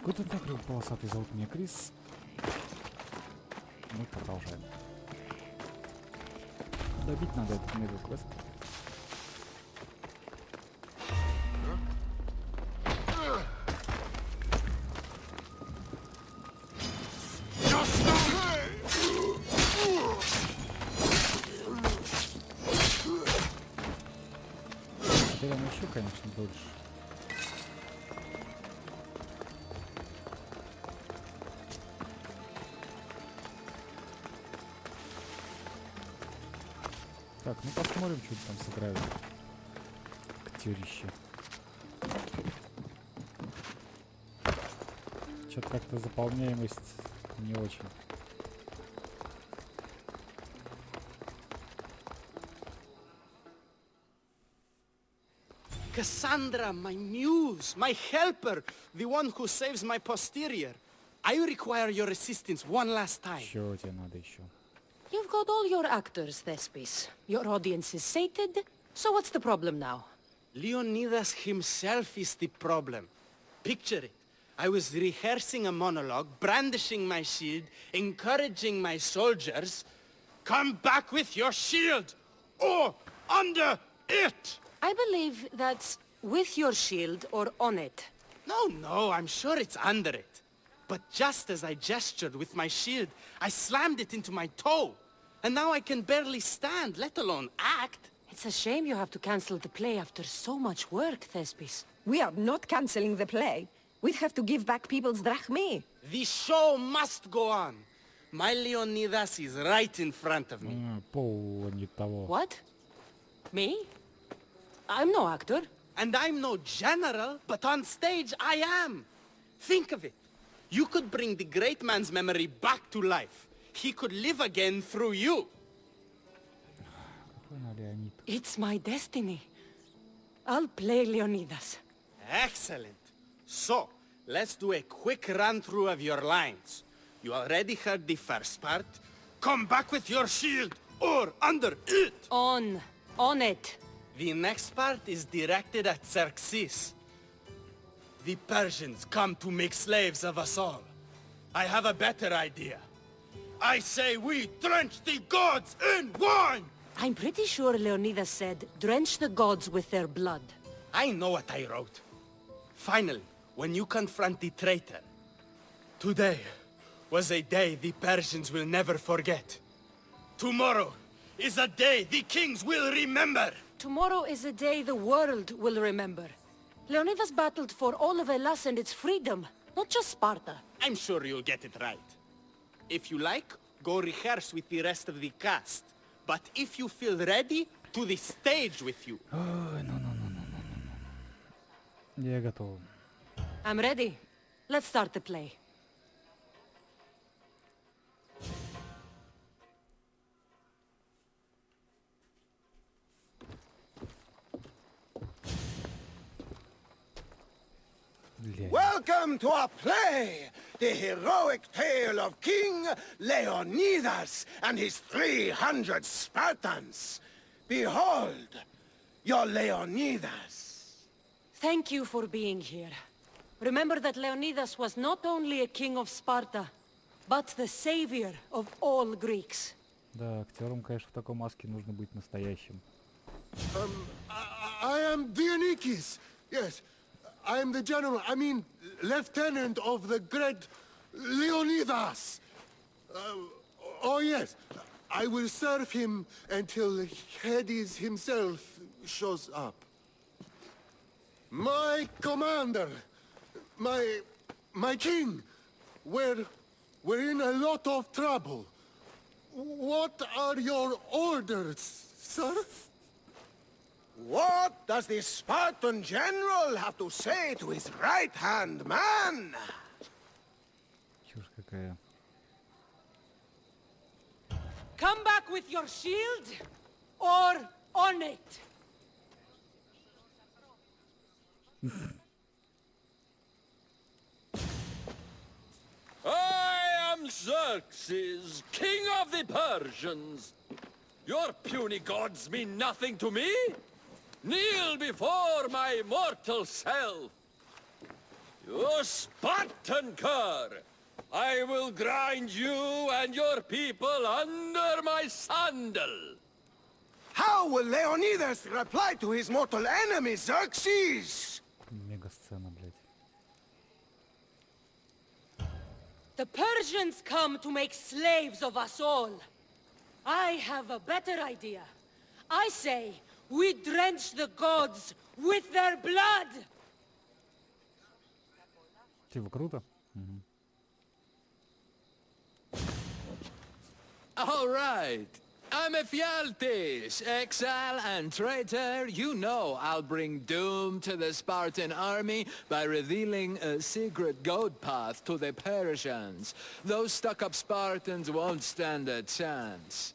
Гuten Tag, полосатый, зовут меня Крис. Мы продолжаем. Добить надо этот мега-квест. Теперь он еще, конечно, дольше. Так, ну посмотрим, что там сыграют. Актерище. Что-то как-то заполняемость не очень. Cassandra, my muse, my helper, the one who saves my posterior. I require your assistance one last time. Чего тебе надо еще? You've got all your actors, Thespis. Your audience is sated, so what's the problem now? Leonidas himself is the problem. Picture it. I was rehearsing a monologue, brandishing my shield, encouraging my soldiers. Come back with your shield, or under it! I believe that's with your shield or on it. No, I'm sure it's under it. But just as I gestured with my shield, I slammed it into my toe. And now I can barely stand, let alone act. It's a shame you have to cancel the play after so much work, Thespis. We are not cancelling the play. We'd have to give back people's drachmae. The show must go on. My Leonidas is right in front of me. Пол не того. What? Me? I'm no actor. And I'm no general, but on stage I am. Think of it. You could bring the great man's memory back to life. He could live again through you. It's my destiny. I'll play Leonidas. Excellent. So, let's do a quick run-through of your lines. You already heard the first part. Come back with your shield, or under it. On it. The next part is directed at Xerxes. The Persians come to make slaves of us all. I have a better idea. I say we drench the gods in wine! I'm pretty sure Leonidas said, drench the gods with their blood. I know what I wrote. Finally, when you confront the traitor, today was a day the Persians will never forget. Tomorrow is a day the kings will remember. Tomorrow is a day the world will remember. Leonidas battled for all of Hellas and its freedom, not just Sparta. I'm sure you'll get it right. If you like, go rehearse with the rest of the cast. But if you feel ready, to the stage with you. Ой, ну. Я готов. I'm ready. Let's start the play. Welcome to our play, the heroic tale of King Leonidas and his 300 Spartans. Behold, your Leonidas. Thank you for being here. Remember that Leonidas was not only a king of Sparta, but the savior of all Greeks. Да, актером, конечно, в такой маске нужно быть настоящим. I am Dionysus. Yes, I am the general, lieutenant of the great Leonidas. Oh yes, I will serve him until Hades himself shows up. My commander, my king, we're in a lot of trouble. What are your orders, sir? What does the Spartan general have to say to his right-hand man? Чушь какая. Come back with your shield, or on it. I am Xerxes, king of the Persians. Your puny gods mean nothing to me. Kneel before my mortal self. You Spartan cur! I will grind you and your people under my sandal! How will Leonidas reply to his mortal enemy, Xerxes? Мега сцена, блядь. The Persians come to make slaves of us all. I have a better idea. I say, we drench the gods with their blood! Типа круто? Мгм. All right. I'm Ephialtes, exile and traitor. You know I'll bring doom to the Spartan army by revealing a secret goat path to the Persians. Those stuck-up Spartans won't stand a chance.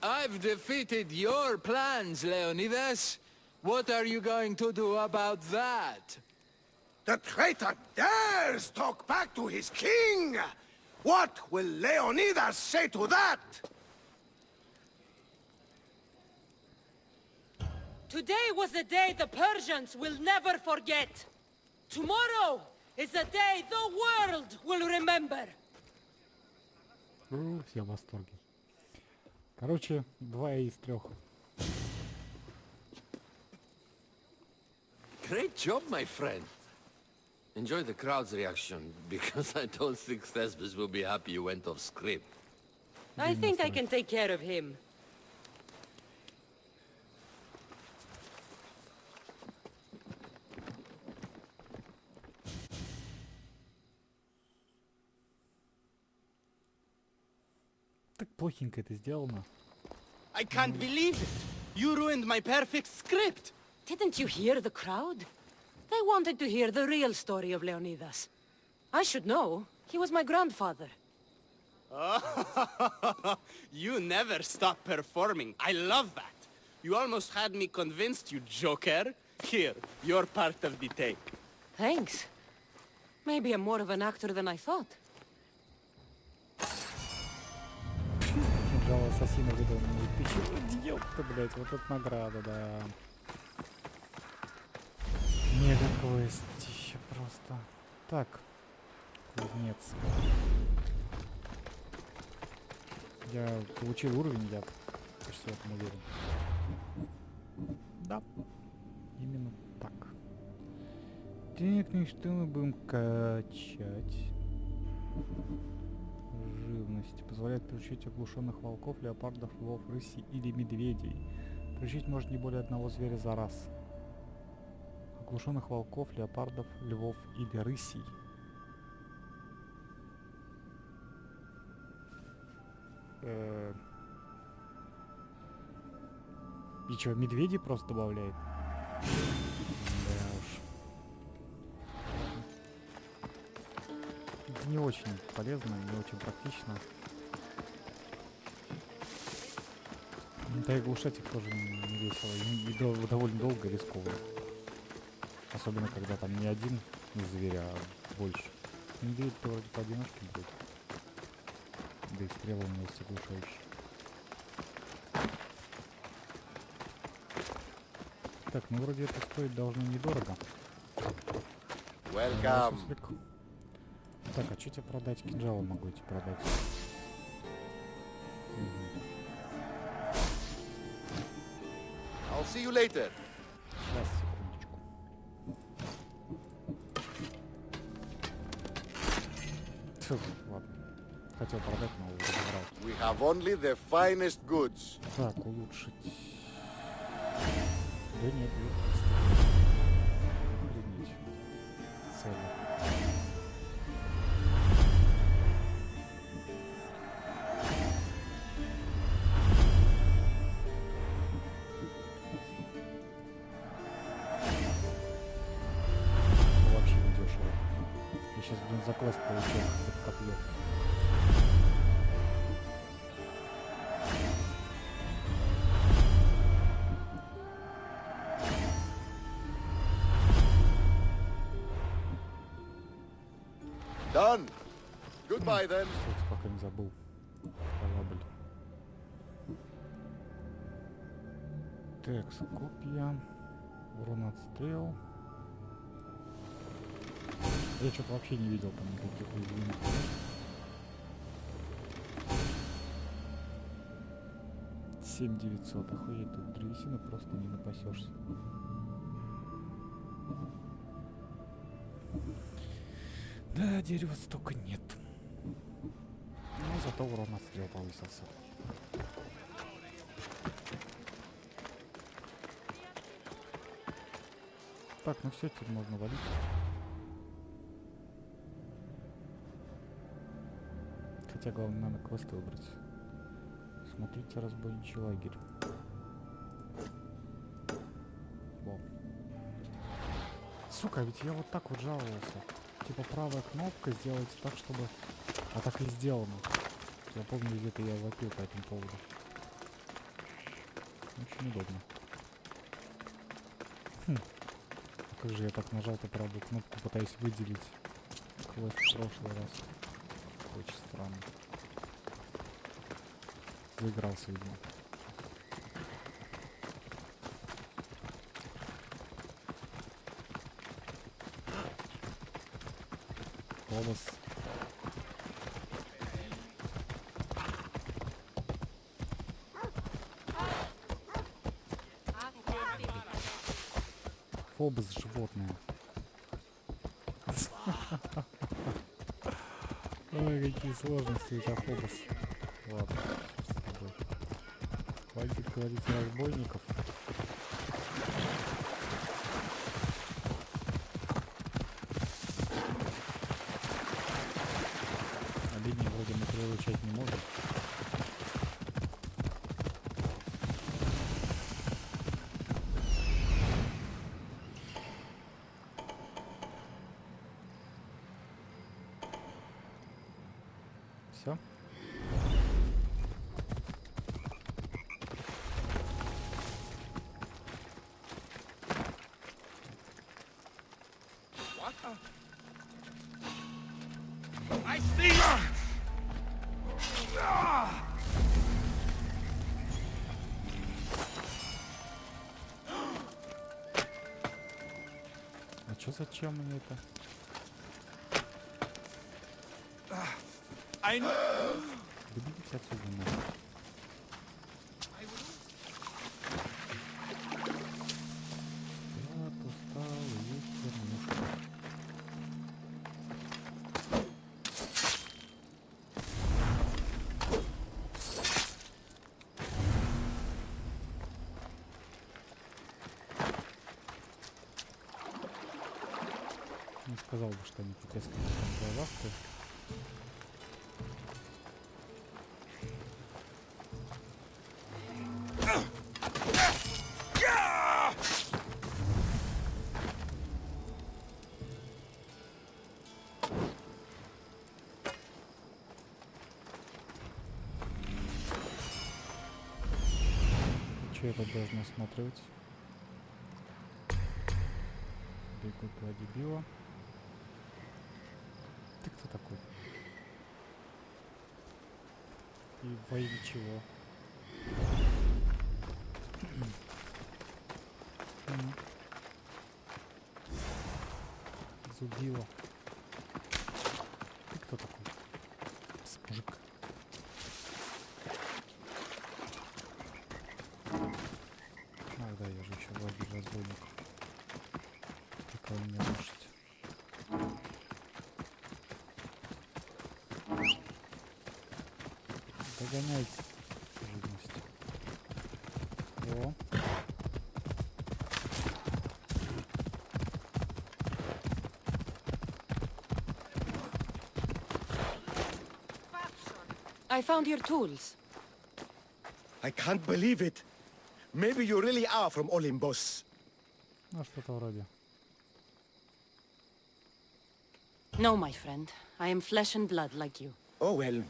I've defeated your plans, Leonidas. What are you going to do about that? The traitor dares talk back to his king! What will Leonidas say to that? Today was a day the Persians will never forget. Tomorrow is a day the world will remember. Все в восторге. Короче, 2 из 3. Great job, my friend. Enjoy the crowd's reaction, because I don't think Thesbis will be happy you went off script. I think I can take care of him. Так плохенько это сделано. I can't believe it. You ruined my perfect script. Didn't you hear the crowd? They wanted to hear the real story of Leonidas. I should know. He was my grandfather. You never stop performing. I love that. You almost had me convinced, you joker. Here, you're part of the take. Thanks. Maybe I'm more of an actor than I thought. Кинжал ассасина выдал мне. Ты чего делал-то, блядь? Вот это награда, да. Мега квест еще просто. Так. Кузнец. Я получил уровень, я почти в этом уверен. Да. Именно так. Так, ну и что мы будем качать? Живность. Позволяет приручить оглушенных волков, леопардов, львов, рысей или медведей. Приручить может не более одного зверя за раз. Оглушенных волков, леопардов, львов или рысей. И чё, медведи просто добавляет? Да уж. Это не очень полезно, не очень практично. Да и глушать их тоже не весело. И довольно долго и рискованно. Особенно, когда там не один зверь, а больше. Медведь-то вроде поодиночке будет. Да и стрелы у меня есть оглушающие. Так, ну вроде это стоит должно недорого. Welcome. Так, а что тебе продать? Кинжалы могу тебе продать. I'll see you later. Сейчас, секундочку. Фу, ладно. Хотел продать, но разобрал. We have only the finest goods. Так, улучшить. Да нет, охренеть. Цели. Вообще не дешево. Я сейчас, блин, за квест получил это копье. Done. Goodbye then. Кстати, пока не забыл. Корабль. Так, копья. Урон от стрел. Я что-то вообще не видел там никаких уязвимых. 7900, охуеть, тут древесины просто не напасешься. Да, дерева столько нет. Но зато урон от стрел повысился. Так, ну все, теперь можно валить. Хотя главное, надо квесты выбрать. Смотрите разбойничий лагерь. Во. Сука, ведь я вот так вот жаловался. Типа правая кнопка сделать так, чтобы... А так и сделано. Я помню, где-то я вопил по этому поводу. Очень удобно. Хм. А как же я так нажал по правую кнопку, пытаясь выделить квест в прошлый раз. Очень странно. Заигрался, видимо. Голос. Фобос животное. Ой, какие сложности у тебя, Фобос. Ладно, что с тобой. Хватит говорить разбойников. Оленей вроде мы приручать не можем. Все. I see! А чё зачем мне это? Доберитесь отсюда, наверное. Я устал, есть чернушка. Не сказал бы, что они пипец как там глазастые. Что я тут должен осматривать? Бегут два дебила. Ты кто такой? И во имя чего? Зубила. Ты кто такой? Мужик. Ах да, я же еще лагерь разбойников. Такая у меня лошадь. Догоняй живность. О. I found your tools. I can't believe it. Maybe you really are from Olympus. Ну, что-то вроде. No, my friend. I am flesh and blood like you. Oh, well,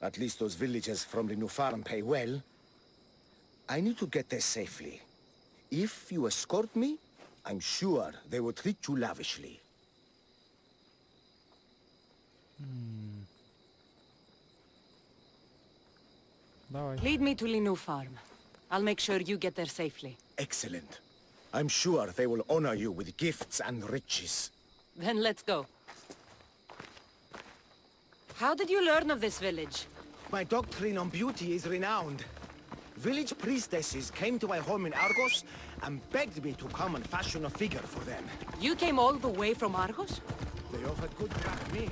at least those villagers from the new farm pay well. I need to get there safely. If you escort me, I'm sure they will treat you lavishly. Давай. Lead me to Linu farm. I'll make sure you get there safely. Excellent. I'm sure they will honor you with gifts and riches. Then let's go. How did you learn of this village? My doctrine on beauty is renowned. Village priestesses came to my home in Argos and begged me to come and fashion a figure for them. You came all the way from Argos? They offered good drachmae.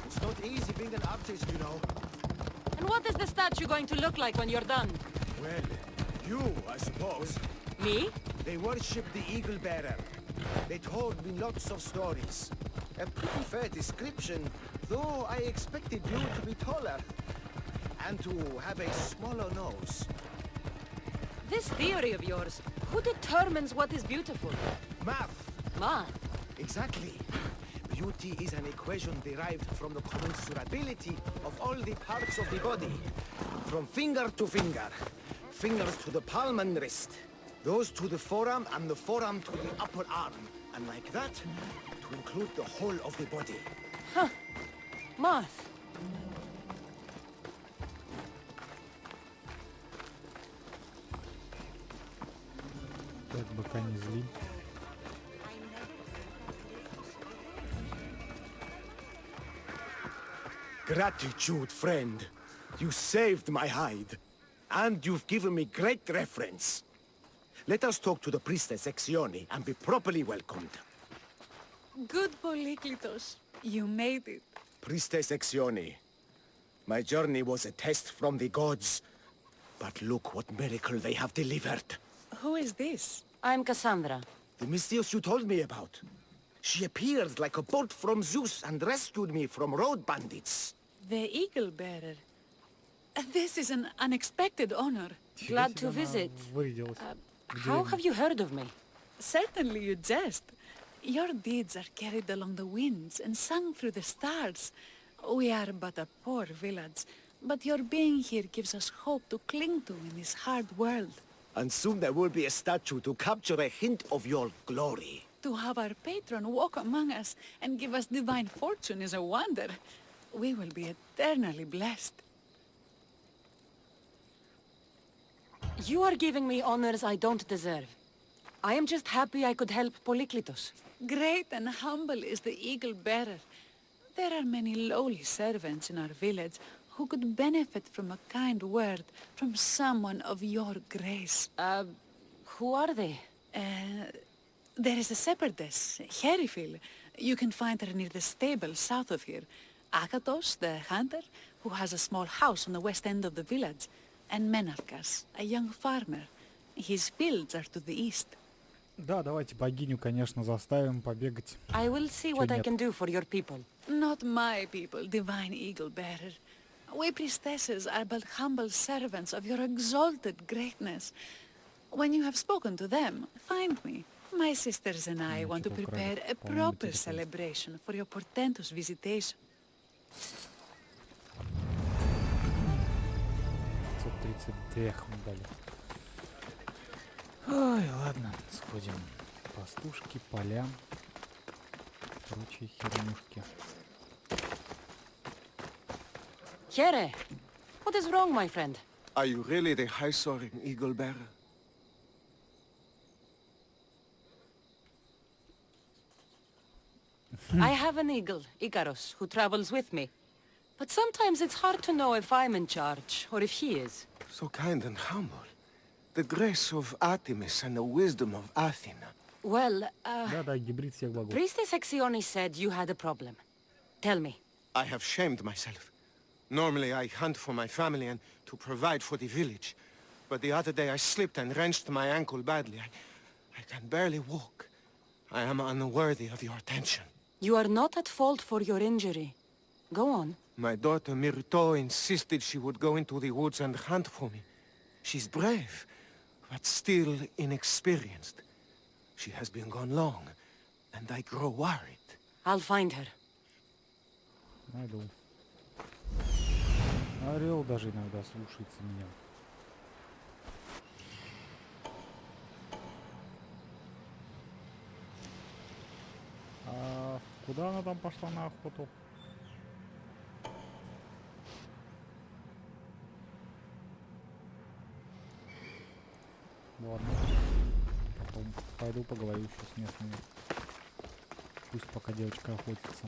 It's not easy being an artist, you know. And what is the statue going to look like when you're done? Well, you, I suppose. Me? They worship the eagle bearer. They told me lots of stories. A pretty fair description, though I expected you to be taller. And to have a smaller nose. This theory of yours, who determines what is beautiful? Math. Math? Exactly. Beauty is an equation derived from the commensurability of all the parts of the body. From finger to finger. Fingers to the palm and wrist. Those to the forearm and the forearm to the upper arm. And like that, to include the whole of the body. Huh. Math. Так, быка не зли. Gratitude, friend. You saved my hide. And you've given me great reference. Let us talk to the priestess Exioni and be properly welcomed. Good Polyklitos. You made it. Priestess Exioni, my journey was a test from the gods. But look what miracle they have delivered. Who is this? I'm Cassandra. The Misthios you told me about. She appeared like a bolt from Zeus and rescued me from road bandits. The eagle bearer. This is an unexpected honor. Glad to visit. How have you heard of me? Certainly you jest. Your deeds are carried along the winds and sung through the stars. We are but a poor village, but your being here gives us hope to cling to in this hard world. And soon there will be a statue to capture a hint of your glory. To have our patron walk among us and give us divine fortune is a wonder. We will be eternally blessed. You are giving me honors I don't deserve. I am just happy I could help Polyklitos. Great and humble is the eagle bearer. There are many lowly servants in our village who could benefit from a kind word from someone of your grace. Who are they? There is a shepherdess, Herifil. You can find her near the stable south of here. Akatos, the hunter, who has a small house on the west end of the village. And Menalkas, a young farmer. His fields are to the east. Да, давайте богиню, конечно, заставим побегать. I will see what I can do for your people. Not my people, divine eagle bearer. We priestesses are but humble servants of your exalted greatness. When you have spoken to them, find me. My sisters and I want to prepare a proper celebration for your portentous visitation. 530 дряхм дали. Ой, ладно, сходим. Пастушки, поля, прочие хернюшки. Here, what is wrong, my friend? Are you really the high-soaring eagle bearer? I have an eagle, Icaros, who travels with me. But sometimes it's hard to know if I'm in charge, or if he is. So kind and humble. The grace of Artemis and the wisdom of Athena. Well, Да, гибрид всех богов. Priestess Exioni said you had a problem. Tell me. I have shamed myself. Normally I hunt for my family and to provide for the village. But the other day I slipped and wrenched my ankle badly. I can barely walk. I am unworthy of your attention. You are not at fault for your injury. Go on. My daughter Myrto insisted she would go into the woods and hunt for me. She's brave, but still inexperienced. She has been gone long, and I grow worried. I'll find her. Найду. Орел даже иногда слушается меня. А куда она там пошла на охоту? Ладно. Потом пойду поговорю еще с местными. Пусть пока девочка охотится.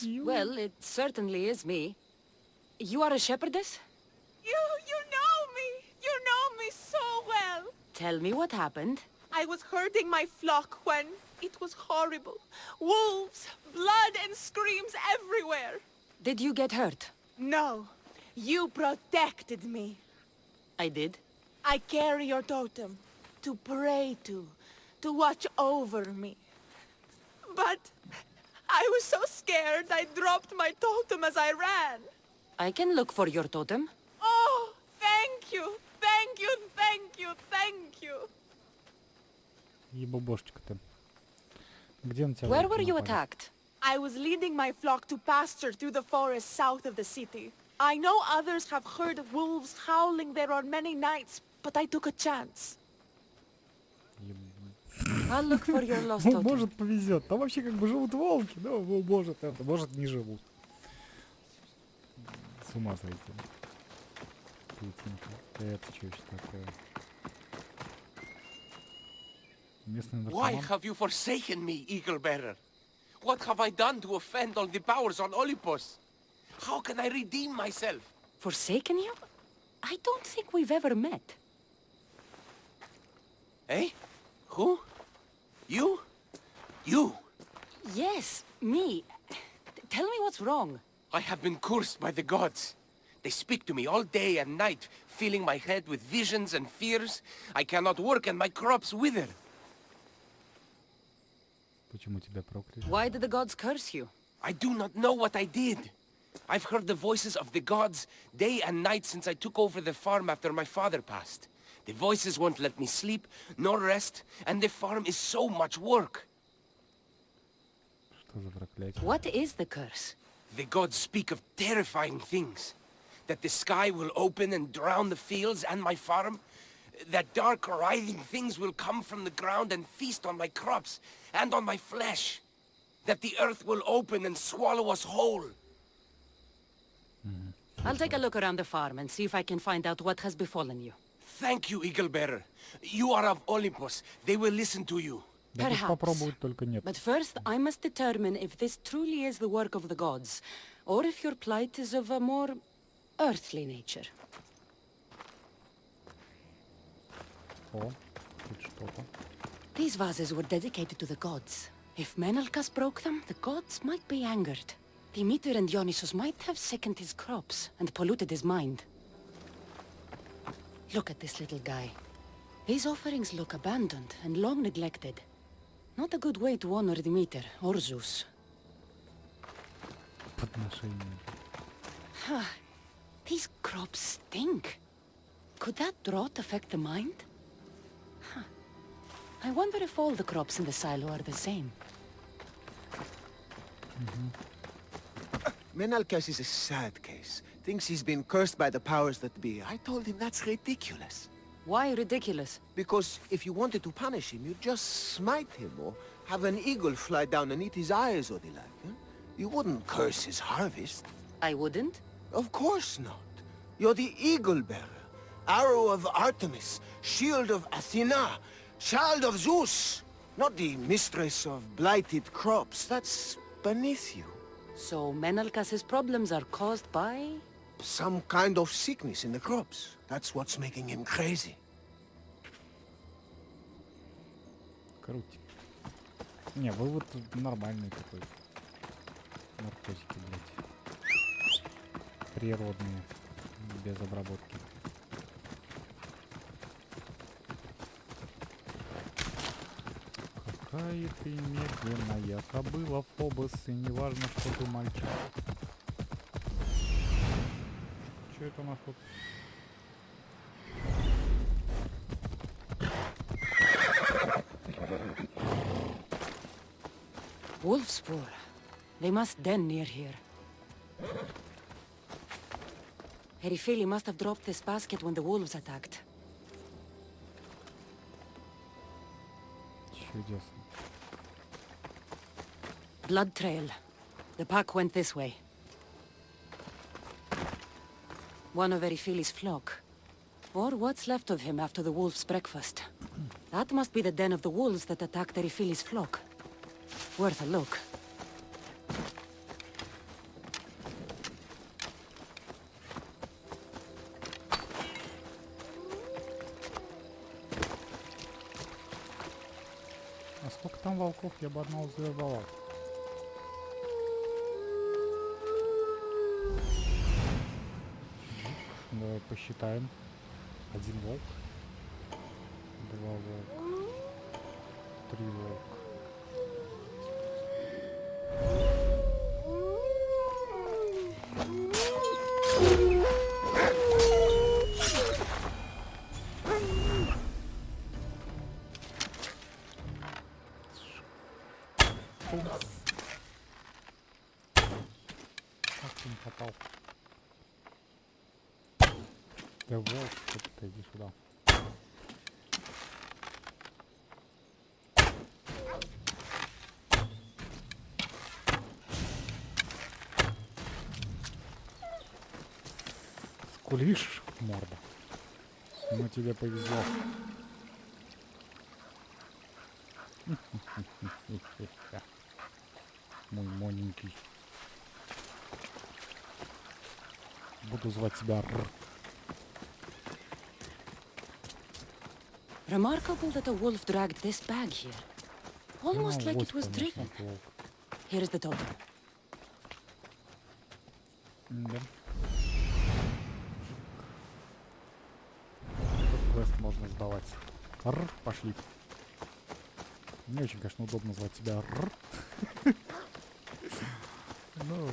Well, it certainly is me. You are a shepherdess? You know me! You know me so well! Tell me what happened. I was herding my flock when it was horrible. Wolves, blood and screams everywhere. Did you get hurt? No, you protected me. I did. I carry your totem to pray to watch over me. But I was so scared I dropped my totem as I ran. I can look for your totem. Oh, thank you, thank you, thank you, thank you. Ебобошечка-то. Где он тебя? Where were you attacked? I was leading my flock to pasture through the forest south of the city. I know others have heard wolves howling there on many nights, but I took a chance. I'll look for your lost Ну, totem. может, повезет. Там вообще как бы живут волки, но может это, может не живут. С ума сойти. Это что еще такое? Местный Why наркоман. have you forsaken me, Eagle Bearer? What have I done to offend all the powers on Olympus? How can I redeem myself? Forsaken you? I don't think we've ever met. Eh? Who? You? You? Yes, me. Tell me what's wrong. I have been cursed by the gods. They speak to me all day and night, filling my head with visions and fears. I cannot work and my crops wither. Почему тебя прокляли? Why did the gods curse you? I do not know what I did. I've heard the voices of the gods day and night since I took over the farm after my father passed. The voices won't let me sleep, nor rest, and the farm is so much work. Что за проклятие? What is the curse? The gods speak of terrifying things. That the sky will open and drown the fields and my farm. That dark, writhing things will come from the ground and feast on my crops and on my flesh. That the earth will open and swallow us whole. I'll take a look around the farm and see if I can find out what has befallen you. Thank you, Eagle Bearer. You are of Olympus. They will listen to you. Да пусть Perhaps. попробуют, только нет. But first, I must determine if this truly is the work of the gods, or if your plight is of a more earthly nature. О, тут что-то. These vases were dedicated to the gods. If Menalcas broke them, the gods might be angered. Demeter and Dionysus might have sickened his crops and polluted his mind. Look at this little guy. These offerings look abandoned and long neglected. Not a good way to honor Demeter or Zeus. Подношение. These crops stink. Could that rot affect the mind? I wonder if all the crops in the silo are the same. Menalcas is a sad case. Thinks he's been cursed by the powers that be. I told him that's ridiculous. Why ridiculous? Because if you wanted to punish him, you'd just smite him or have an eagle fly down and eat his eyes or the like. Huh? You wouldn't curse his harvest. I wouldn't. Of course not. You're the eagle bearer. Arrow of Artemis, shield of Athena, child of Zeus. Not the mistress of blighted crops. That's beneath you. So Menalcas's problems are caused by... Some kind of sickness in the crops. That's what's making him crazy. Круть. Не, вывод нормальный такой. Наркотики, блядь. Природные. Без обработки. Какая ты медленная кобыла, Фобос, и неважно, что ты мальчик. Что это у нас тут? Wolf spoor. They must den near here. Erifili must have dropped this basket when the wolves attacked. Чудесно. Blood trail. The pack went this way. One of Erifili's flock. Or what's left of him after the wolf's breakfast. That must be the den of the wolves that attacked Erifili's flock. Worth a look. Сколько там волков, я бы одного завербовал. Давай посчитаем. 1 волк. 2 волка. 3 волка. Как ты не попал? Да волк, что-то иди сюда. Скулишь, морда? Ну тебе повезло. Мой маленький. Буду звать тебя Р. Remarkable that a wolf dragged this bag here. Almost like it was driven. Here is the totem. Да. Тут квест можно сдавать. Р, пошли. Не очень, конечно, удобно звать тебя Р. Но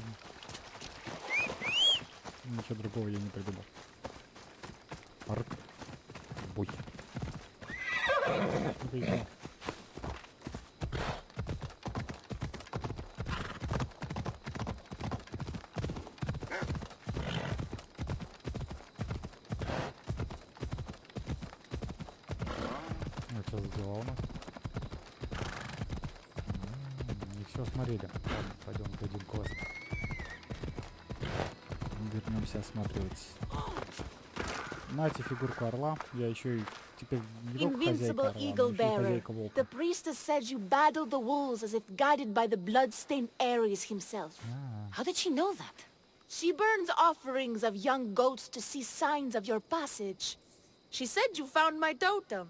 ничего другого я не придумал. Р. Бой. Что за дела у нас? Не все смотрели. Ладно, пойдем дадим квест. Вернемся осматривать. Нате фигурку орла. Я еще и теперь не только хозяйка орла, но еще и хозяйка волка. The priestess said you battled the wolves as if guided by the blood-stained Ares himself. How did she know that? She burns offerings of young goats to see signs of your passage. She said you found my totem.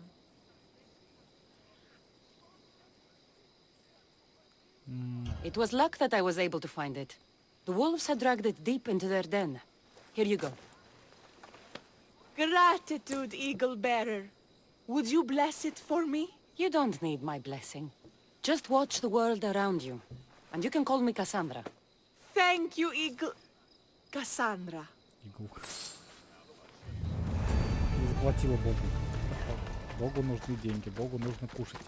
It was luck that I was able to find it. The wolves had dragged it deep into their den. Here you go. Gratitude, Eagle Bearer. Would you bless it for me? You don't need my blessing. Just watch the world around you. And you can call me Cassandra. Thank you, Eagle... Cassandra. Игл. Не заплатила Богу. Богу нужны деньги, Богу нужно кушать.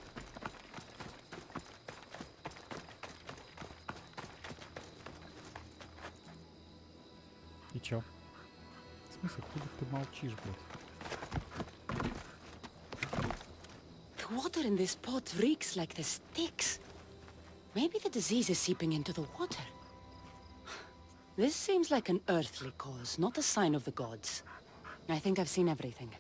И чё? В смысле, откуда ты молчишь, блядь? The water in this pot reeks like the sticks. Maybe the disease is seeping into the water. This seems like an earthly cause, not a sign of the gods. I think I've seen everything.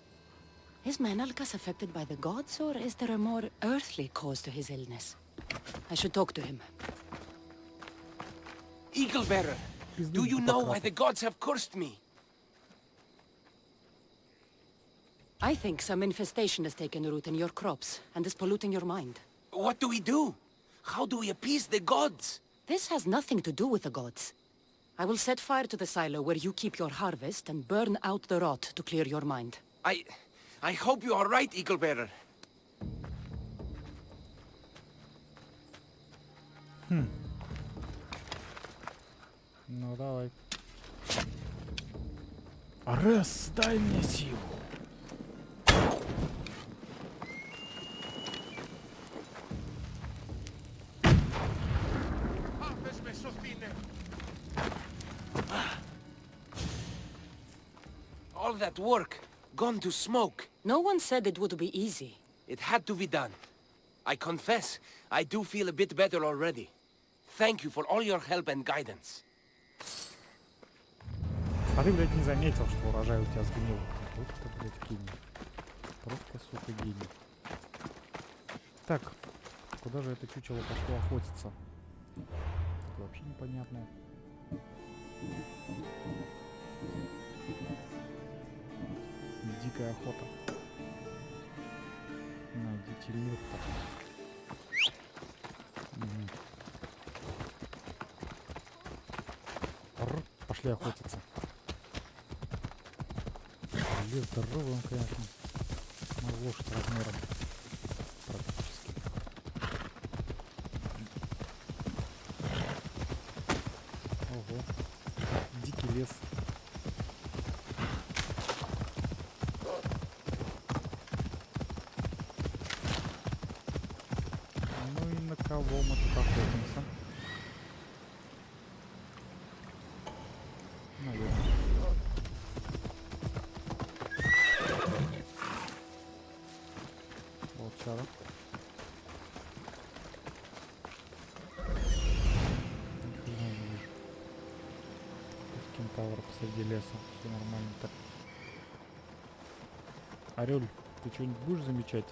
Is Menalcas affected by the gods, or is there a more earthly cause to his illness? I should talk to him. Eagle Bearer, do you know why the gods have cursed me? I think some infestation has taken root in your crops and is polluting your mind. What do we do? How do we appease the gods? This has nothing to do with the gods. I will set fire to the silo where you keep your harvest and burn out the rot to clear your mind. I hope you are right, Eagle Bearer. Ну давай. Арес, дай мне силу. All that work, gone to smoke. No one said it would be easy. It had to be done. I confess, I do feel a bit better already. Thank you for all your help and guidance. А ты, блядь, не заметил, что урожай у тебя сгнил. Вот ты, блядь, гений. Просто, сука, гений. Так, куда же это чучело пошло охотиться? Это вообще непонятно. Дикая охота. Найдите лето. Пошли охотиться. Лес здоровый он, конечно. На лошадь размером. Практически. Ого. Дикий лес. Ну и на кого мы тут охотимся? Наверное. Волчара. Нихрена не вижу. Кентавр посреди леса. Все нормально так. Орел, ты что-нибудь будешь замечать?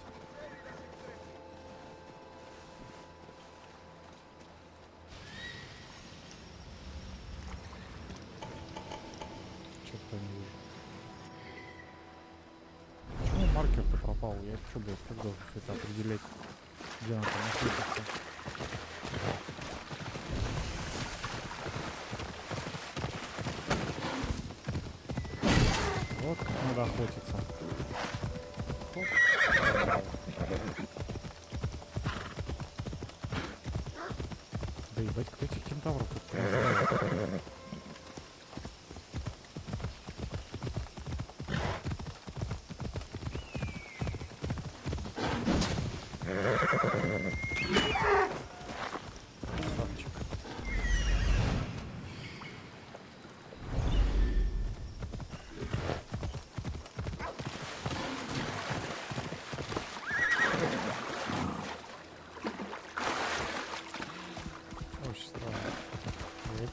Что-то не вижу. Почему маркер-то пропал? Я что, блядь, как должен все это определять? Где он там находится? Вот как надо охотиться. Хоп. Да ебать, кто этих кентавров тут поставил? Красавчик. Очень странно. Вот.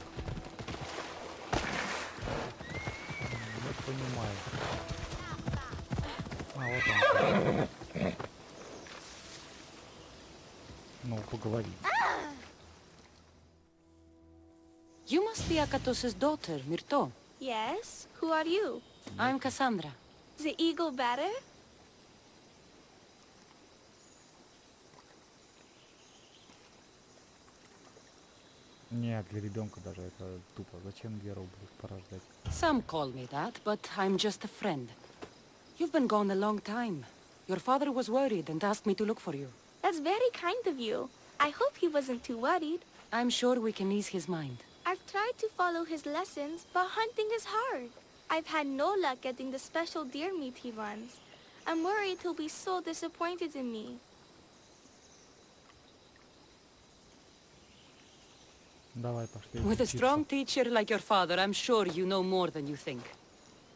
Не понимаю. А, вот он. Ну, поговорим. You must be Akatos's daughter, Myrto. Yes? Who are you? I'm Cassandra. The eagle better? Нет, для ребенка даже это тупо. Зачем Геру будет порождать? Some call me that, but I'm just a friend. You've been gone a long time. Your father was worried and asked me to look for you. That's very kind of you. I hope he wasn't too worried. I'm sure we can ease his mind. I've tried to follow his lessons, but hunting is hard. I've had no luck getting the special deer meat he wants. I'm worried he'll be so disappointed in me. Давай, пошли. With a учиться. strong teacher like your father, I'm sure you know more than you think.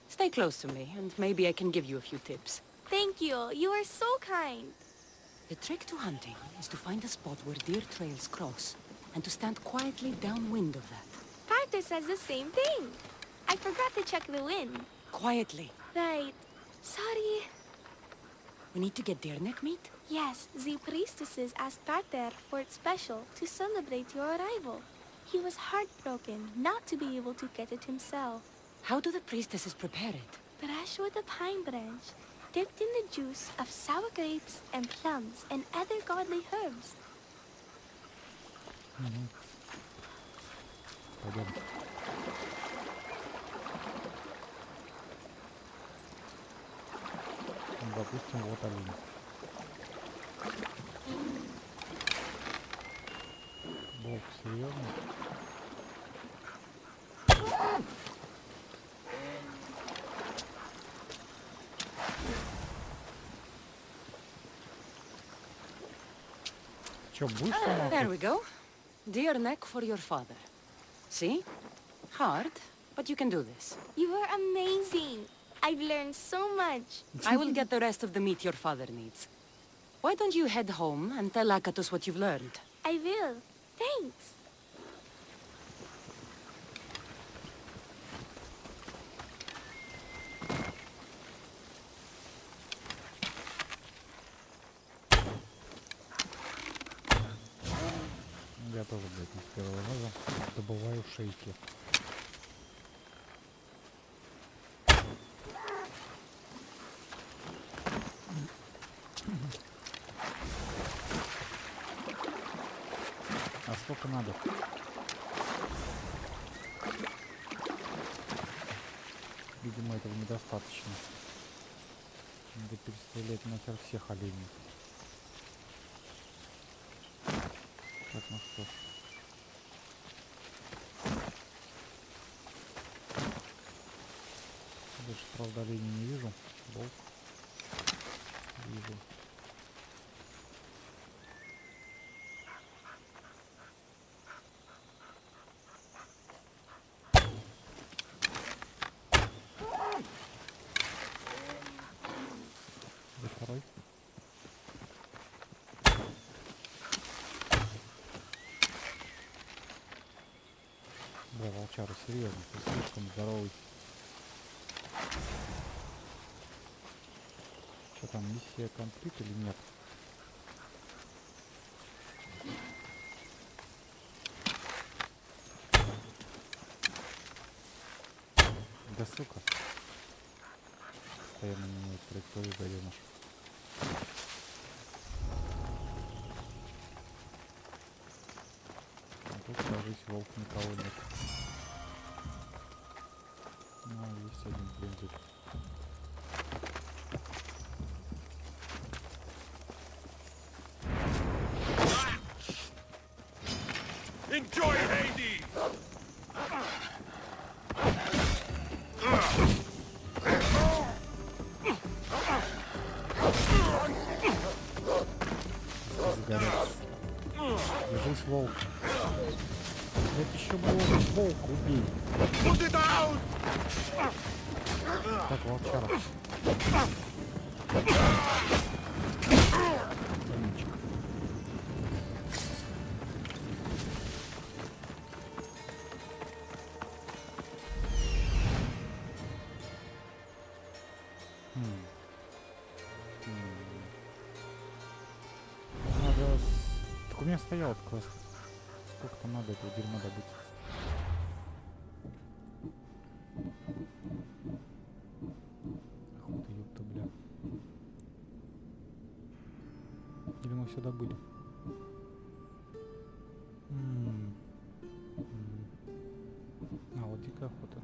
Stay close to me, and maybe I can give you a few tips. Thank you. You are so kind. The trick to hunting is to find a spot where deer trails cross, and to stand quietly downwind of that. Carter says the same thing. I forgot to check the wind. Quietly. Right. Sorry. We need to get deer neck meat? Yes, the priestesses asked Carter for it special to celebrate your arrival. He was heartbroken not to be able to get it himself. How do the priestesses prepare it? Brush with a pine branch, dipped in the juice of sour grapes and plums and other godly herbs. Пойдем. Допустим, вот олень. Бог, серьезно? Чё, будешь сама? There we go. Deer neck for your father. See? Hard, but you can do this. You are amazing. I've learned so much. I will get the rest of the meat your father needs. Why don't you head home and tell Akatos what you've learned? I will. Thanks. Я тоже, блядь, не с первого раза добываю шейки. Сколько надо? Видимо, этого недостаточно. Надо перестрелять нахер всех оленей. Так, ну что ж. Больше, правда, оленей не вижу. Волк. Вижу. Второй. Да, волчара, серьезно, ты слишком здоровый. Что там, миссия комплит или нет? Да сука. Постоянно меняет траекторию гаденыш. А тут, кажись, волк никого нет. Ну, есть один принцип. Enjoy Hades! Держись, волк. Это еще волк убей. Так, волчара. Умничка. Надо... Так у меня стоял этот квест. Сколько там надо этого дерьма добыть? Охота, ёпта, бля. Или мы все добыли? А, вот дикая охота.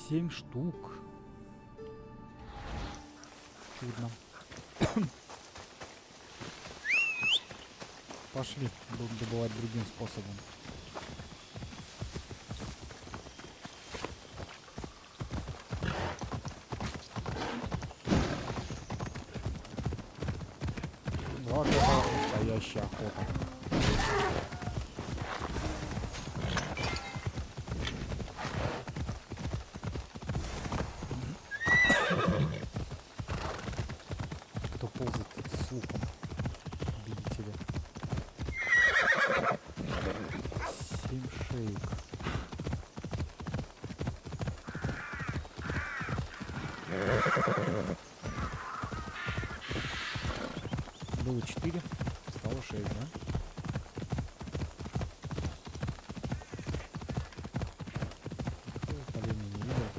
7 штук. Чудно. Пошли, будем добывать другим способом. Вот это настоящая охота. Кто ползает с луком? Видите ли? 7 шеек. Было 4, стало 6, да? Оленей не видел.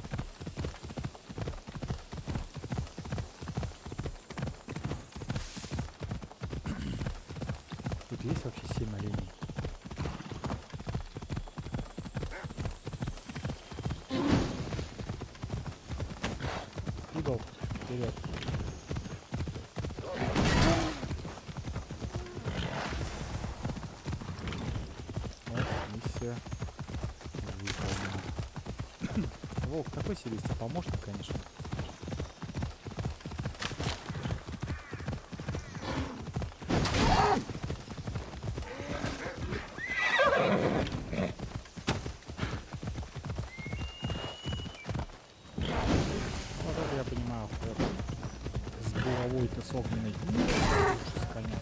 Тут есть вообще 7 оленей? Идол, вперед. Вот, миссия выполнена. Волк такой себе есть, а помощник, конечно. Вот это я понимаю, охота. С буровой-то с огненной. С коня.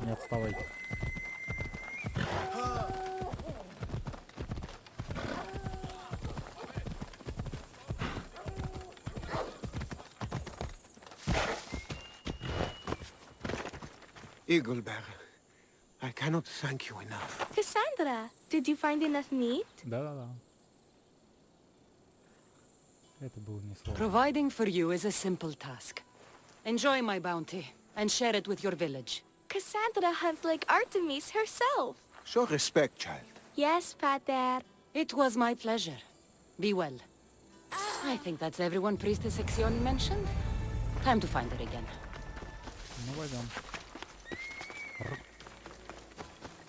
Не отставай. Eaglebearer, I cannot thank you enough. Cassandra, did you find enough meat? Да-да-да. Это было несложно. Providing for you is a simple task. Enjoy my bounty and share it with your village. Cassandra hunts like Artemis herself. Show respect, child. Yes, Pater. It was my pleasure. Be well. I think that's everyone Priestess Exioni mentioned. Time to find her again. Ну, пойдем.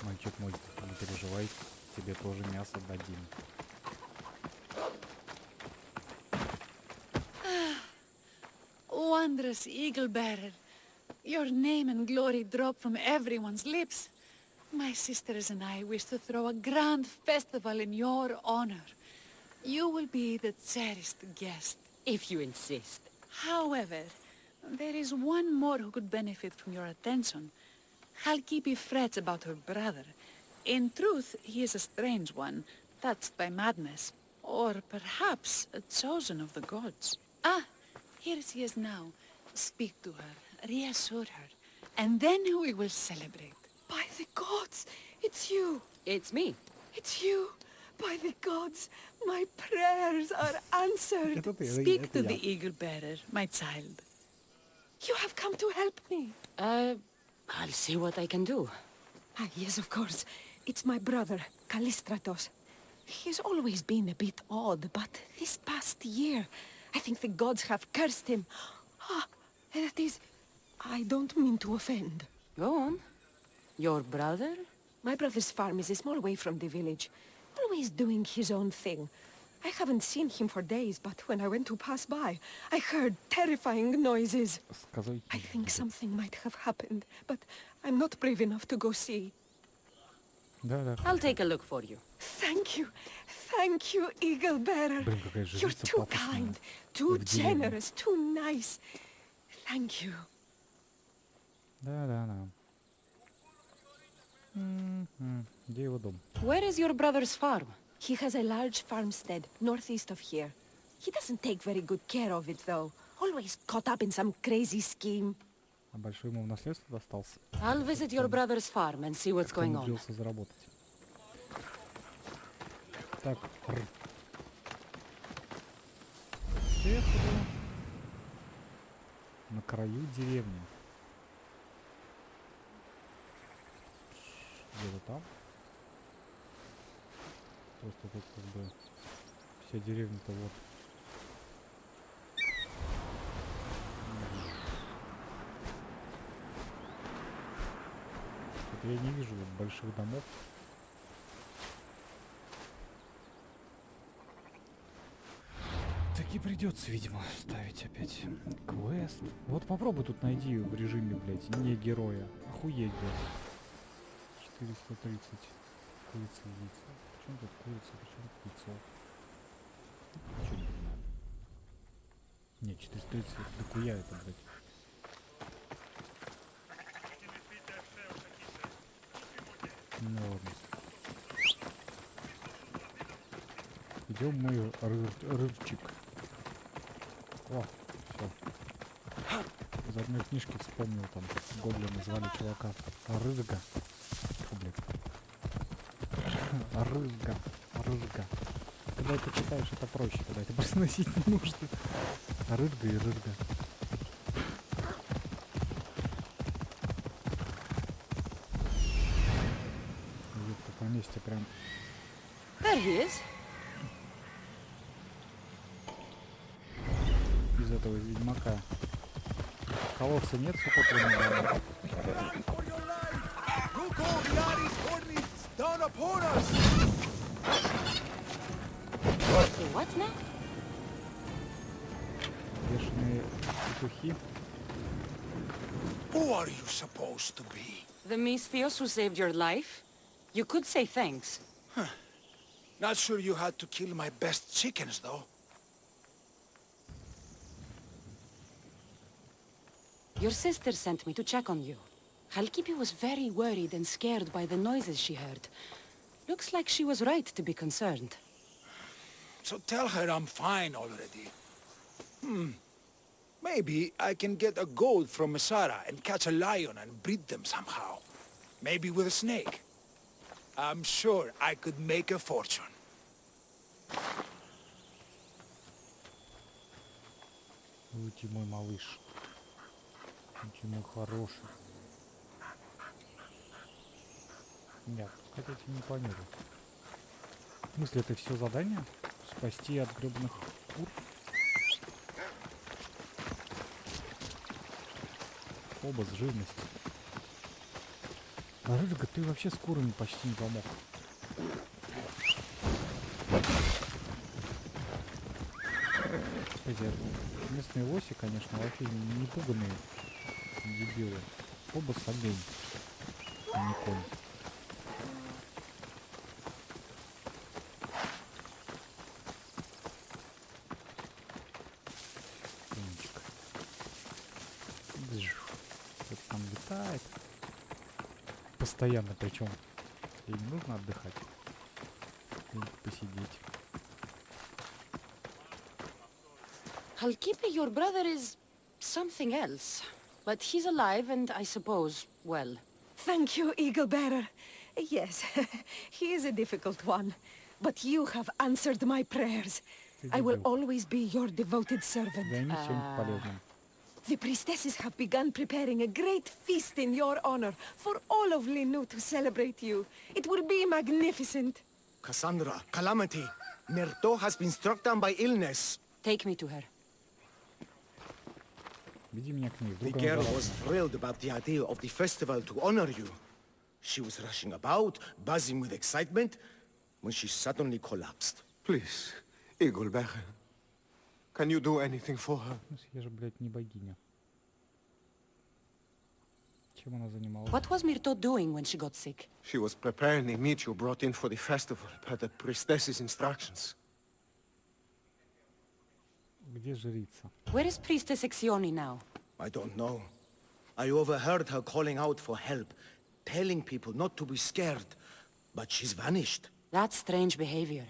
Мальчик мой, не переживай, тебе тоже мясо дадим. Wondrous Eagle-bearer, your name and glory drop from everyone's lips. My sisters and I wish to throw a grand festival in your honor. You will be the cherished guest. If you insist. However, there is one more who could benefit from your attention. Halkipi frets about her brother. In truth, he is a strange one, touched by madness. Or perhaps a chosen of the gods. Ah, here she is now. Speak to her, reassure her, and then we will celebrate. By the gods, it's you. It's me. It's you. By the gods, my prayers are answered. Speak to the Eagle-bearer, my child. You have come to help me. I'll see what I can do. Ah, yes, of course. It's my brother, Callistratos. He's always been a bit odd, but this past year, I think the gods have cursed him. Ah, that is... I don't mean to offend. Go on. Your brother? My brother's farm is a small way from the village. Always doing his own thing. I haven't seen him for days, but when I went to pass by, I heard terrifying noises. I think something might have happened, but I'm not brave enough to go see. I'll take a look for you. Thank you. Thank you, Eagle-bearer. You're too kind, too generous, too nice. Thank you. Да-да-да. Где его дом? Where is your brother's farm? He has a large farmstead northeast of here. He doesn't take very good care of it, though. Always caught up in some crazy scheme. А большой ему в наследство достался. I'll visit your brother's farm and see what's going on. Умудрился заработать. Так. На краю деревни. Где-то там. Просто тут как бы вся деревня-то вот. Вот я не вижу вот больших домов. Таки придется, видимо, ставить опять квест. Вот попробуй тут найди в режиме, блядь, не героя. Охуеть, блядь. 430. Курица, яйца. Почему тут курица, почему тут яйцо? Ничего не понимаю. Не, 430, да хуя это, блядь. Ну ладно. Где мой рыбчик? О, все. Из одной книжки вспомнил, там гоблины звали чувака Рызга. Фу, блядь. Рызга. Рызга. Когда это читаешь, это проще, когда это произносить не нужно. Рызга и рызга. Где-то по месте прям. There he is. Из этого, из Ведьмака. Колодца нет, сухопутного. What now? Бешеные петухи. Who are you supposed to be? The Misthios who saved your life? You could say thanks. Huh. Not sure you had to kill my best chickens, though. Your sister sent me to check on you. Halkipi was very worried and scared by the noises she heard. Looks like she was right to be concerned. So tell her I'm fine already. Maybe I can get a gold from Masara and catch a lion and breed them somehow. Maybe with a snake. I'm sure I could make a fortune. Уйти, мой малыш. Уйти, мой хороший. Нет, хотите, не планирую. В смысле, это все задание? Спасти от гребных кур? Оба с живности. А Рыжика, ты вообще с курами почти не помог. Эти местные лоси, конечно, вообще не пуганные дебилы. Оба с олень, а не конь. Умничка. Кто-то там летает. Постоянно причем. И не нужно отдыхать. И посидеть. Halkipi, your brother is something else. But he's alive and I suppose, well. Thank you, Eagle Bearer. Yes, he is a difficult one. But you have answered my prayers. I will always be your devoted servant. The priestesses have begun preparing a great feast in your honor for all of Linu to celebrate you. It will be magnificent. Cassandra, Calamity, Myrto has been struck down by illness. Take me to her. The girl was thrilled about the idea of the festival to honor you. She was rushing about, buzzing with excitement, when she suddenly collapsed. Please, Eagle Bearer, can you do anything for her? Я же, блядь, не богиня. Чем она занималась? What was Myrto doing when she got sick? She was preparing the meat you brought in for the festival, per the priestess's instructions. Где жрица? Where is Priestess Exioni now? I don't know. I overheard her calling out for help, telling people not to be scared, but she's vanished. That's strange behavior.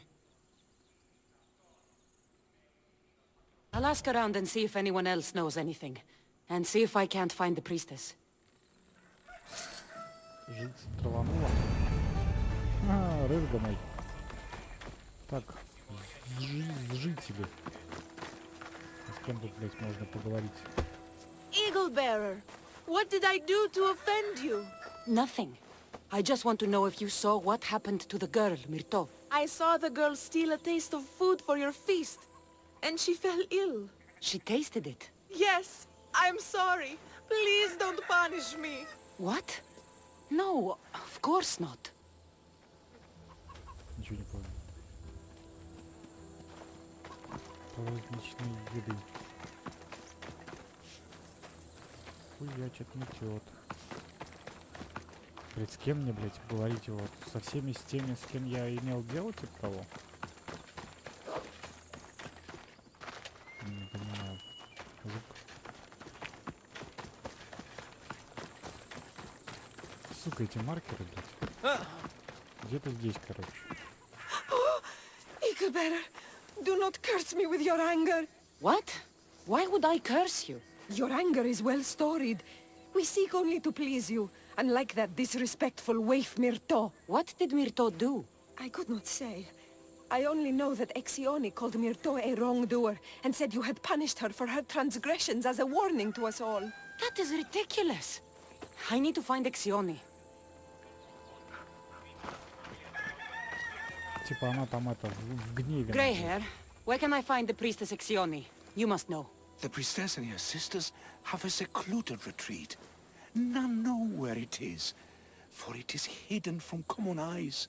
I'll ask around and see if anyone else knows anything. And see if I can't find the priestess. Жрица траванула. А, рыбка мой. Так, жители. С кем тут, блядь, можно поговорить? Eagle Bearer, what did I do to offend you? Nothing. I just want to know if you saw what happened to the girl, Myrto. I saw the girl steal a taste of food for your feast, and she fell ill. She tasted it. Yes, I'm sorry. Please don't punish me. What? No, of course not. Ничего не понял. Праздничные еды. Хуячит, метет. Блять, с кем мне, блять, говорить вот? Со всеми с теми, с кем я имел дело, типа того? Не понимаю. Звук. Сука, эти маркеры, блять. Где-то здесь, короче. Eagle Bearer, do not curse me with your anger. What? Why would I curse you? Your anger is well storied. We seek only to please you, unlike that disrespectful waif Myrto. What did Myrto do? I could not say. I only know that Exioni called Myrto a wrongdoer and said you had punished her for her transgressions as a warning to us all. That is ridiculous. I need to find Exioni. Типа она там это в гневе. Grey hair, where can I find the priestess Exioni? You must know. The priestess and her sisters have a secluded retreat. None know where it is, for it is hidden from common eyes.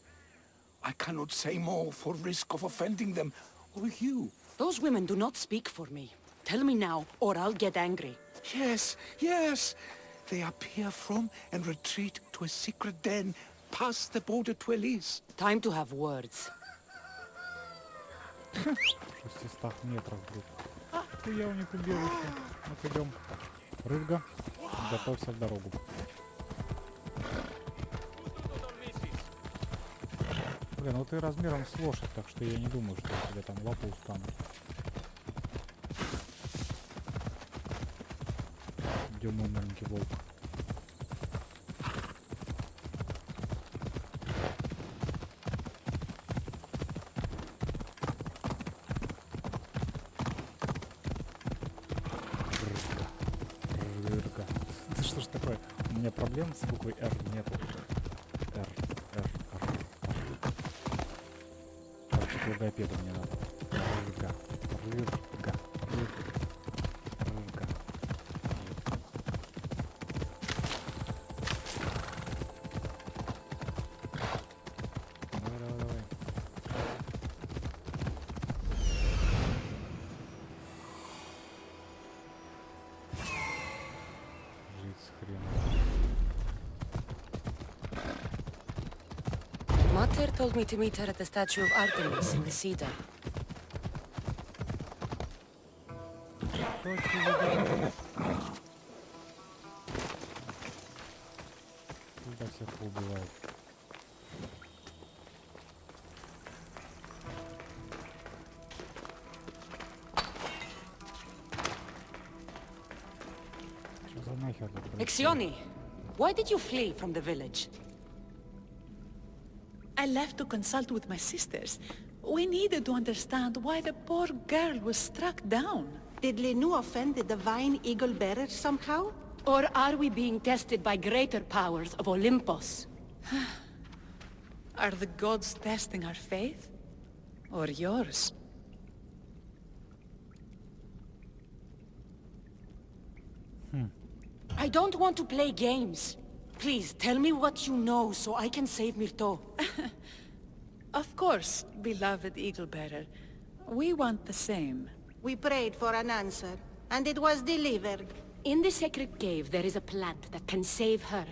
I cannot say more for risk of offending them, or you. Those women do not speak for me. Tell me now, or I'll get angry. Yes, yes. They appear from and retreat to a secret den, past the border to Elise. Time to have words. 600 метров, блядь. Я у них убил еще. Ну-ка, идем. Рыбга, готовься в дорогу. Блин, ну ты размером с лошадь, так что я не думаю, что я тебе там лапу устану. Где мой маленький волк? Это что ж такое? У меня проблем с буквой R нету. R. Так, к логопеду мне надо. Рырга. Давай. Жить с хреном. Mater told me to meet her at the statue of Artemis in the cedar. Когда всех убивают. Что за нахер тут происходит? Exioni, why did you flee from the village? I left to consult with my sisters. We needed to understand why the poor girl was struck down. Did Lenu offend the divine eagle bearer somehow? Or are we being tested by greater powers of Olympus? Are the gods testing our faith? Or yours? I don't want to play games. Please, tell me what you know so I can save Myrto. Of course, beloved eagle bearer. We want the same. We prayed for an answer, and it was delivered. In the sacred cave, there is a plant that can save her.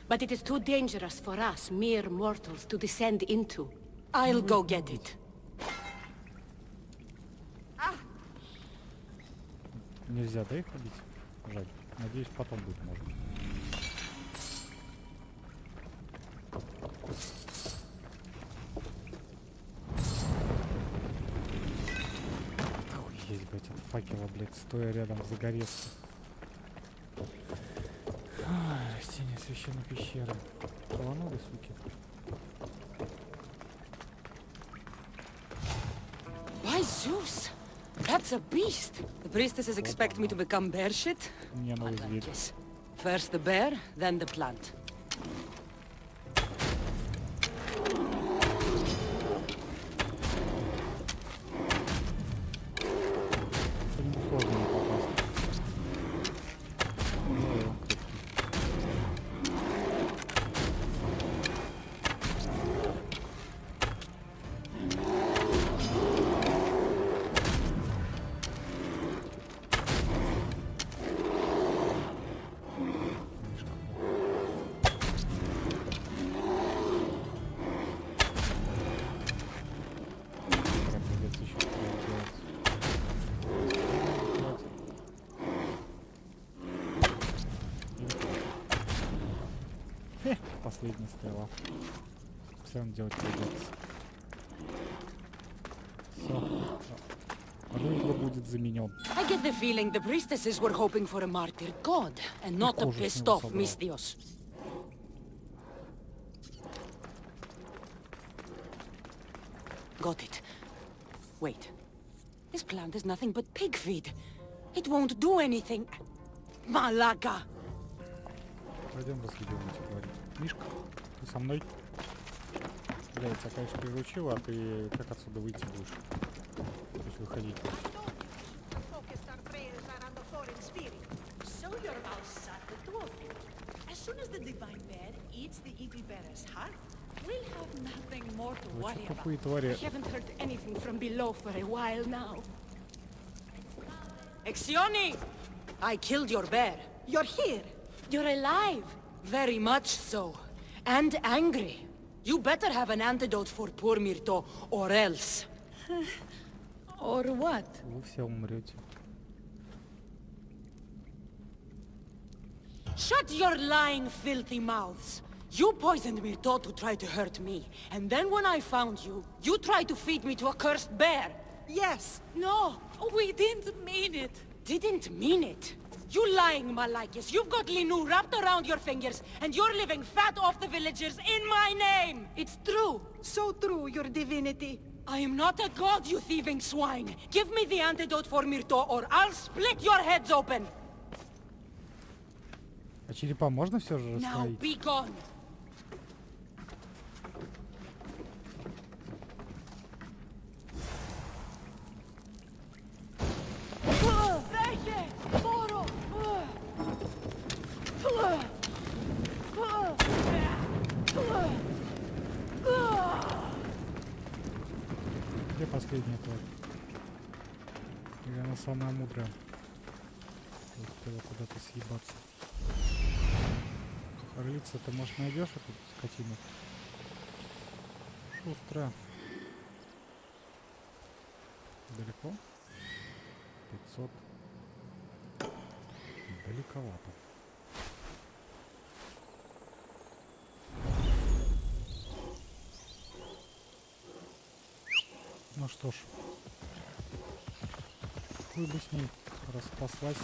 But it is too dangerous for us, mere mortals, to descend into. I'll go get it. Нельзя, да, их убить? Жаль. Надеюсь, потом будет можно. Есть, блять, от факела, блять, стоя рядом загореться. Растения священной пещеры. Траванули, суки. By Zeus! That's a beast! The priestesses expect me to become bear shit? Мне новый зверь. First the bear, then the plant. По нему сложно не попасть. Последняя стрела. Все равно делать придется. Все. Рыба будет заменен. I get the feeling the priestesses were hoping for a martyred god, and not a pissed off Misthios. Got it. Wait. This plant is nothing but pig feed. It won't do anything. Malaga! Пойдем расследуем эти твари. Мишка, ты со мной? Бля, я тебя, конечно, приручил, а ты как отсюда выйти будешь? То есть выходить. So your mouth shut, the two of you. As soon as the divine bear eats the eagle bearer's heart, we'll have nothing more to Вы worry что, about. тупые твари? I haven't heard anything from below for a while now. Exioni! I killed your bear. You're here. You're alive. Very much so. And angry. You better have an antidote for poor Myrto, or else. Or what? Вы все умрете. Shut your lying, filthy mouths. You poisoned Myrto to try to hurt me. And then when I found you, you tried to feed me to a cursed bear. Yes. No. We didn't mean it. Didn't mean it. You lying, Malakis. You've got Linu wrapped around your fingers, and you're living fat off the villagers in my name! It's true. So true, your divinity. I am not a god, you thieving swine! Give me the antidote for Myrto, or I'll split your heads open! А черепа можно все же Now раскроить? be gone! Где последняя тварь? Или она самая мудрая? Успела куда-то съебаться. Рыльца ты, может, найдешь эту скотину? Шустрая. Далеко? 500. Далековато. Ну что ж, хуй бы с ней, распаслась,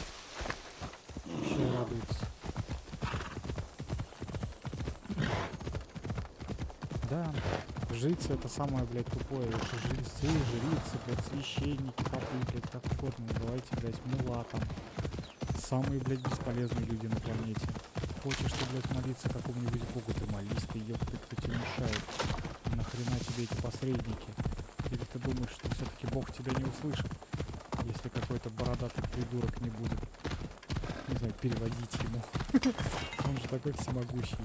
еще радуется. Да, жрицы это самое, блядь, тупое. Лучше жрицы, блядь, священники, попы, блядь, как угодно называйте, блядь, мулатом. Самые, блядь, бесполезные люди на планете. Хочешь ты, блядь, молиться какому-нибудь богу, ты молись, ты ёпты, кто тебе мешает. Нахрена тебе эти посредники? Или ты думаешь, что все-таки Бог тебя не услышит, если какой-то бородатый придурок не будет, не знаю, переводить ему. Он же такой всемогущий.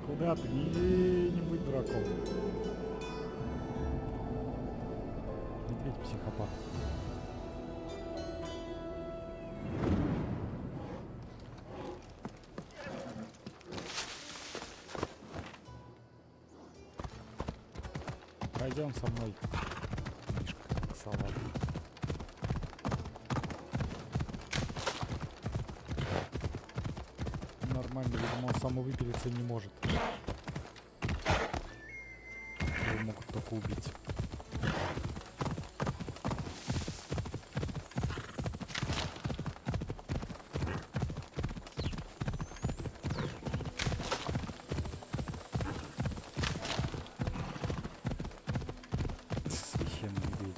Куда ты? Не будь дураком. Медведь психопат. Пойдем со мной. Мишка, салат. Нормально, видимо, он самовыпилиться не может. Его могут только убить. Священный медведь.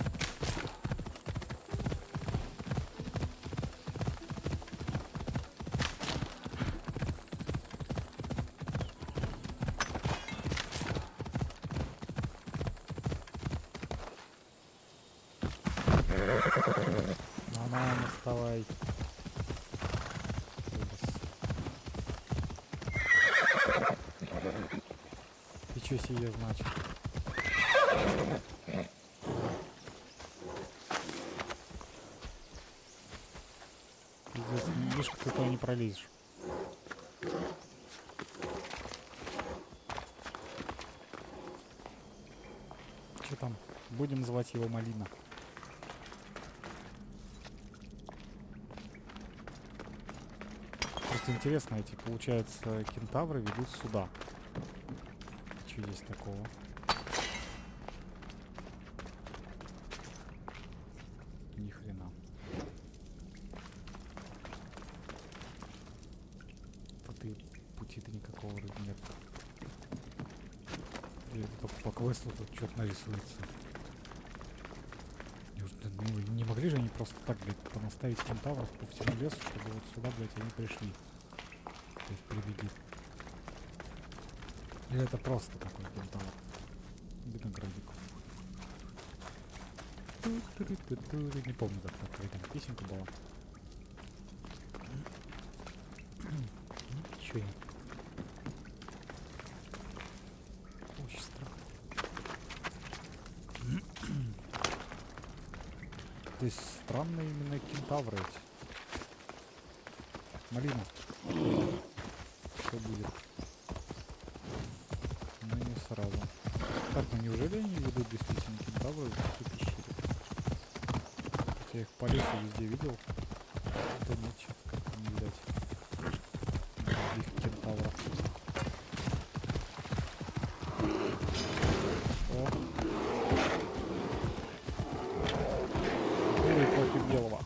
Мама, вставай. И чё сие значит? Здесь, Мишка, ты туда не пролезешь. Что там? Будем звать его Малина. Просто интересно, эти, получается, кентавры ведут сюда. Что здесь такого? Ни хрена. Пути-то никакого вроде нет. Или только по квесту тут что-то нарисуется. Ну, не могли же они просто так, блядь, понаставить кентавров по всему лесу, чтобы вот сюда, блядь, они пришли. То есть приведи. Или это просто такой кентавр? Виноградик. Не помню, как такая там песенка была. Ничего нет. Очень страшно. То есть странные именно кентавры эти. Малина. Что будет? Ну не сразу. Так, ну неужели они ведут действительно кентавры в пещере? Хотя я их по лесу везде видел. Это ничего как-то не видать. Других кентавров. О. Белый против белого.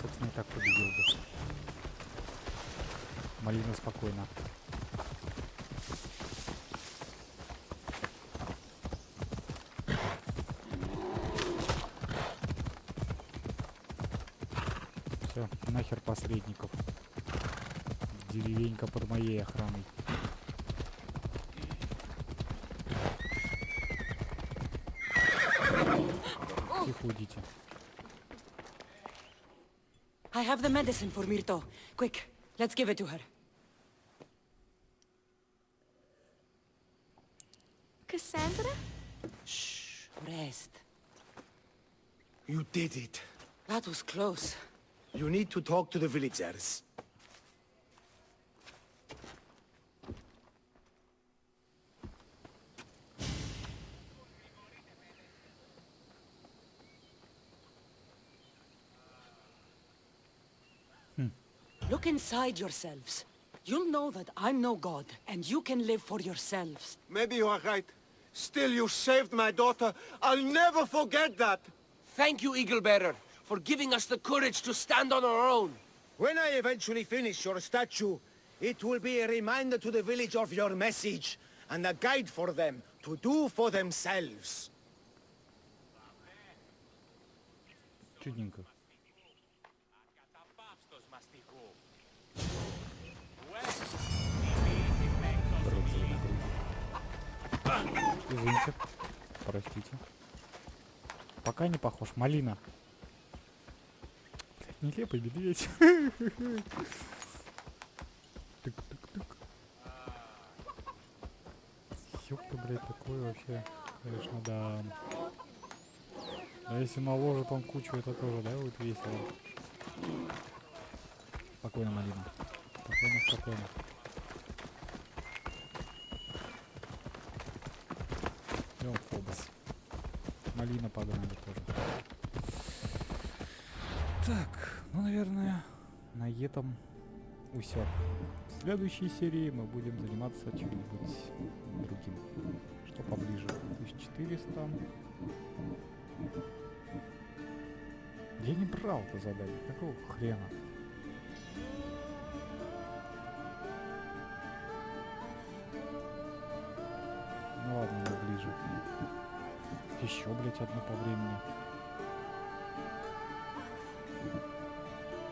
Собственно, и так победил бы. Малина спокойно. Все, нахер посредников. Деревенька под моей охраной. Тихо уйдите. I have the medicine for Myrto. Quick, let's give it to her. Cassandra? Shh, rest. You did it. That was close. You need to talk to the villagers. Look inside yourselves. You'll know that I'm no god, and you can live for yourselves. Maybe you are right. Still, you saved my daughter. I'll never forget that. Thank you, Eagle Bearer, for giving us the courage to stand on our own. When I eventually finish your statue, it will be a reminder to the village of your message, and a guide for them to do for themselves. Чудненько. Извините. Простите. Пока не похож. Малина. Нелепый медведь. Тык-тык-тык. Ёпта, блядь, такое вообще. Конечно, да. А если наложит он кучу, это тоже, да, будет весело. Спокойно, Малина. Спокойно, спокойно. Идем в Фобос. Малина погнали тоже. Так, ну, наверное, на этом всё. В следующей серии мы будем заниматься чем-нибудь другим. Что поближе? 1400. Я не брал это задание. Какого хрена? Ну ладно, мы ближе. Еще, блять, одно по времени.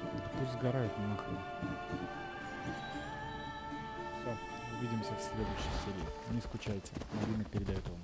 Да пусть сгорает нахрен. Все, увидимся в следующей серии. Не скучайте. Малина передает вам.